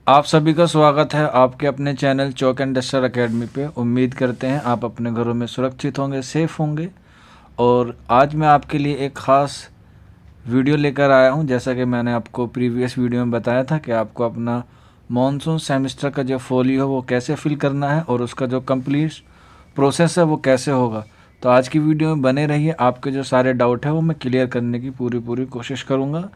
आप सभी का स्वागत है आपके अपने channel chalk and duster academy पे। उम्मीद करते हैं आप अपने घरों में सुरक्षित होंगे, सेफ़ होंगे। और आज मैं आपके लिए एक ख़ास वीडियो लेकर आया हूं। जैसा कि मैंने आपको प्रीवियस वीडियो में बताया था कि आपको अपना मॉनसून सेमेस्टर का जो फोलियो है वो कैसे फिल करना है और उसका जो कंप्लीट प्रोसेस है वो कैसे होगा। तो आज की वीडियो में बने रहिए, आपके जो सारे डाउट है वो मैं क्लियर करने की पूरी कोशिश करूँगा।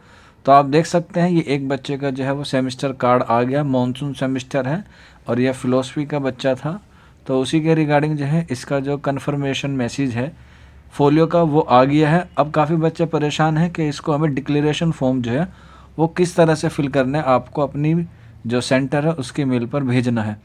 तो आप देख सकते हैं ये एक बच्चे का जो है वो सेमेस्टर कार्ड आ गया, मॉनसून सेमेस्टर है और यह फ़िलोसफी का बच्चा था। तो उसी के रिगार्डिंग जो है इसका जो कन्फर्मेशन मैसेज है फोलियो का वो आ गया है। अब काफ़ी बच्चे परेशान हैं कि इसको हमें डिक्लेरेशन फॉर्म जो है वो किस तरह से फिल करना है, आपको अपनी जो सेंटर है उसके मेल पर भेजना है।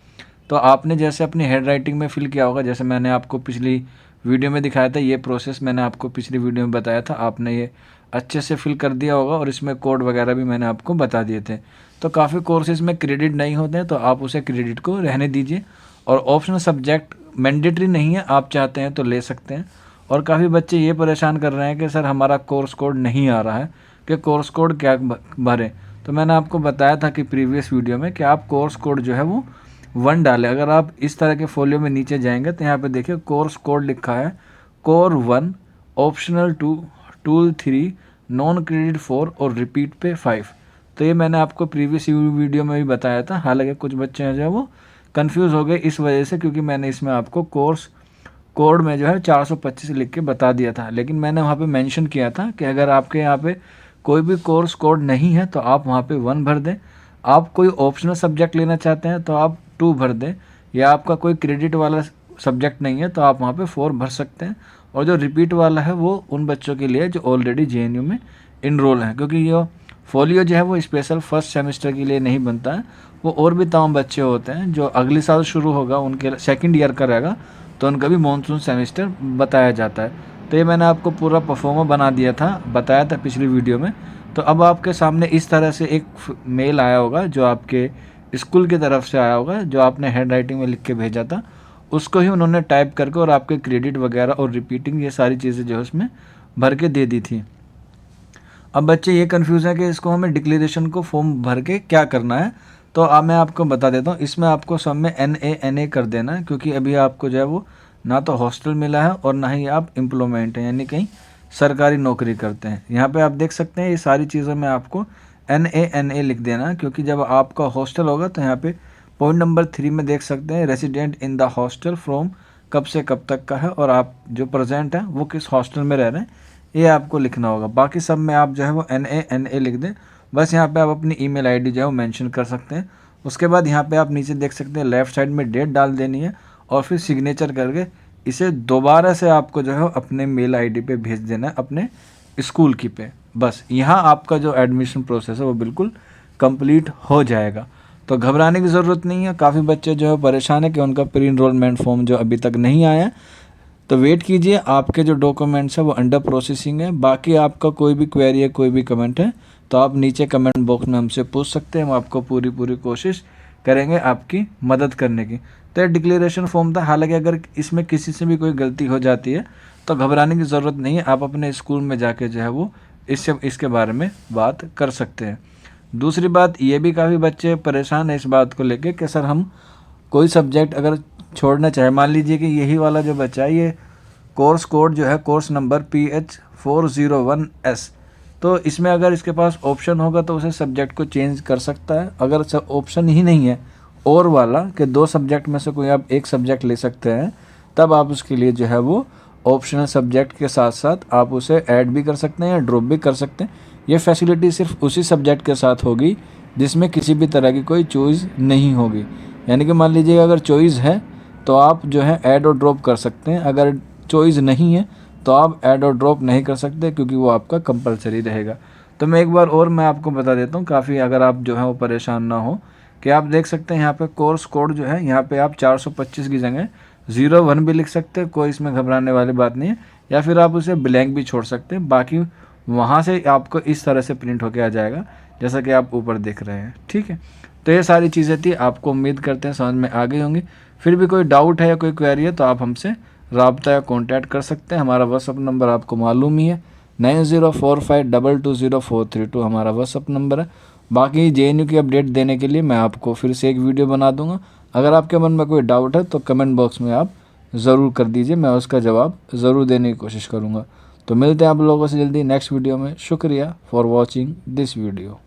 तो आपने जैसे अपनी हैंड राइटिंग में फिल किया होगा, जैसे मैंने आपको पिछली वीडियो में दिखाया था, ये प्रोसेस मैंने आपको पिछली वीडियो में बताया था, आपने ये अच्छे से फिल कर दिया होगा और इसमें कोड वगैरह भी मैंने आपको बता दिए थे। तो काफ़ी कोर्सेज में क्रेडिट नहीं होते हैं तो आप उसे क्रेडिट को रहने दीजिए। और ऑप्शनल सब्जेक्ट मैंडेटरी नहीं है, आप चाहते हैं तो ले सकते हैं। और काफ़ी बच्चे ये परेशान कर रहे हैं कि सर हमारा कोर्स कोड नहीं आ रहा है, कि कोर्स कोड क्या भरें। तो मैंने आपको बताया था कि प्रीवियस वीडियो में कि आप कोर्स कोड जो है वो 1 डालें। अगर आप इस तरह के फोलियो में नीचे जाएंगे तो यहाँ पे देखिए कोर्स कोड लिखा है core 1, optional 2, tool 3, non credit 4 और रिपीट पे 5। तो ये मैंने आपको प्रीवियस वीडियो में भी बताया था। हालांकि कुछ बच्चे हैं जो वो कंफ्यूज हो गए इस वजह से, क्योंकि मैंने इसमें आपको कोर्स कोड में जो है 425 लिख के बता दिया था। लेकिन मैंने वहाँ पे मेंशन किया था कि अगर आपके यहाँ पे कोई भी कोर्स कोड नहीं है तो आप वहाँ पे 1 भर दें। आप कोई ऑप्शनल सब्जेक्ट लेना चाहते हैं तो आप 2 भर दें, या आपका कोई क्रेडिट वाला सब्जेक्ट नहीं है तो आप वहाँ पे 4 भर सकते हैं। और जो रिपीट वाला है वो उन बच्चों के लिए जो ऑलरेडी JNU में इनरोल हैं, क्योंकि ये फोलियो जो है वो स्पेशल फर्स्ट सेमेस्टर के लिए नहीं बनता है। वो और भी तमाम बच्चे होते हैं जो अगले साल शुरू होगा, उनके सेकेंड ईयर का रहेगा तो उनका भी मानसून सेमेस्टर बताया जाता है। तो ये मैंने आपको पूरा परफॉर्मा बना दिया था, बताया था पिछली वीडियो में। तो अब आपके सामने इस तरह से एक मेल आया होगा जो आपके स्कूल की तरफ से आया होगा, जो आपने हैंड राइटिंग में लिख के भेजा था उसको ही उन्होंने टाइप करके और आपके क्रेडिट वगैरह और रिपीटिंग ये सारी चीज़ें जो है उसमें भर के दे दी थी। अब बच्चे ये कन्फ्यूज़ है कि इसको हमें डिक्लेरेशन को फॉर्म भर के क्या करना है। तो अब मैं आपको बता देता हूँ, इसमें आपको सब में NA कर देना है, क्योंकि अभी आपको जो है वो ना तो हॉस्टल मिला है और ना ही आप एम्प्लॉयमेंट हैं, यानी कहीं सरकारी नौकरी करते हैं। यहाँ पे आप देख सकते हैं ये सारी चीज़ों में आपको NA लिख देना है, क्योंकि जब आपका हॉस्टल होगा तो यहाँ पे पॉइंट नंबर 3 में देख सकते हैं resident in the hostel from कब से कब तक का है, और आप जो प्रेजेंट है वो किस हॉस्टल में रह रहे हैं ये आपको लिखना होगा। बाकी सब में आप जो है वो NA लिख दें। बस यहाँ पे आप अपनी ईमेल आईडी जो है वो मेंशन कर सकते हैं। उसके बाद यहाँ पे आप नीचे देख सकते हैं लेफ़्ट साइड में डेट डाल देनी है और फिर सिग्नेचर करके इसे दोबारा से आपको जो है अपने मेल आईडी पे भेज देना है, अपने स्कूल की पे। बस यहाँ आपका जो एडमिशन प्रोसेस है वो बिल्कुल कंप्लीट हो जाएगा। तो घबराने की ज़रूरत नहीं है। काफ़ी बच्चे जो है परेशान है कि उनका प्री इनरोलमेंट फॉर्म जो अभी तक नहीं आया, तो वेट कीजिए, आपके जो डॉक्यूमेंट्स है वो अंडर प्रोसेसिंग है। बाकी आपका कोई भी क्वेरी है, कोई भी कमेंट है तो आप नीचे कमेंट बॉक्स में हमसे पूछ सकते हैं। हम आपको पूरी कोशिश करेंगे आपकी मदद करने की। तो ये डिक्लेरेशन फॉर्म था। हालांकि अगर इसमें किसी से भी कोई गलती हो जाती है तो घबराने की ज़रूरत नहीं है, आप अपने स्कूल में जाके जो है वो इसके बारे में बात कर सकते हैं। दूसरी बात ये भी काफ़ी बच्चे परेशान हैं इस बात को लेके कि सर हम कोई सब्जेक्ट अगर छोड़ना चाहे, मान लीजिए कि यही वाला जो बच्चा है ये कोर्स कोड जो है कोर्स नंबर PH401S, तो इसमें अगर इसके पास ऑप्शन होगा तो उसे सब्जेक्ट को चेंज कर सकता है। अगर ऑप्शन ही नहीं है और वाला कि 2 सब्जेक्ट में से कोई आप एक सब्जेक्ट ले सकते हैं, तब आप उसके लिए जो है वो ऑप्शनल सब्जेक्ट के साथ साथ आप उसे ऐड भी कर सकते हैं या ड्रॉप भी कर सकते हैं। ये फैसिलिटी सिर्फ उसी सब्जेक्ट के साथ होगी जिसमें किसी भी तरह की कोई चॉइस नहीं होगी। यानी कि मान लीजिए अगर चॉइस है तो आप जो है ऐड और ड्रॉप कर सकते हैं, अगर चॉइस नहीं है तो आप ऐड और ड्रॉप नहीं कर सकते, क्योंकि वो आपका कंपलसरी रहेगा। तो मैं एक बार और मैं आपको बता देता हूँ, काफ़ी अगर आप जो है वो परेशान ना हो, कि आप देख सकते हैं यहाँ पे कोर्स कोड जो है यहाँ पे आप 425 की जगह 01 भी लिख सकते हैं, कोई इसमें घबराने वाली बात नहीं है। या फिर आप उसे ब्लैंक भी छोड़ सकते हैं, बाकी वहाँ से आपको इस तरह से प्रिंट होके आ जाएगा जैसा कि आप ऊपर देख रहे हैं। ठीक है, तो ये सारी चीज़ें थी, आपको उम्मीद करते हैं समझ में आ गई होंगी। फिर भी कोई डाउट है या कोई क्वेरी है तो आप हमसे रब्ता या कॉन्टैक्ट कर सकते हैं। हमारा व्हाट्सअप नंबर आपको मालूम ही है, 9045220432 हमारा व्हाट्सअप नंबर है। बाकी JNU की अपडेट देने के लिए मैं आपको फिर से एक वीडियो बना दूंगा। अगर आपके मन में कोई डाउट है तो कमेंट बॉक्स में आप ज़रूर कर दीजिए, मैं उसका जवाब ज़रूर देने की कोशिश करूँगा। तो मिलते हैं आप लोगों से जल्दी नेक्स्ट वीडियो में। शुक्रिया फॉर वॉचिंग दिस वीडियो।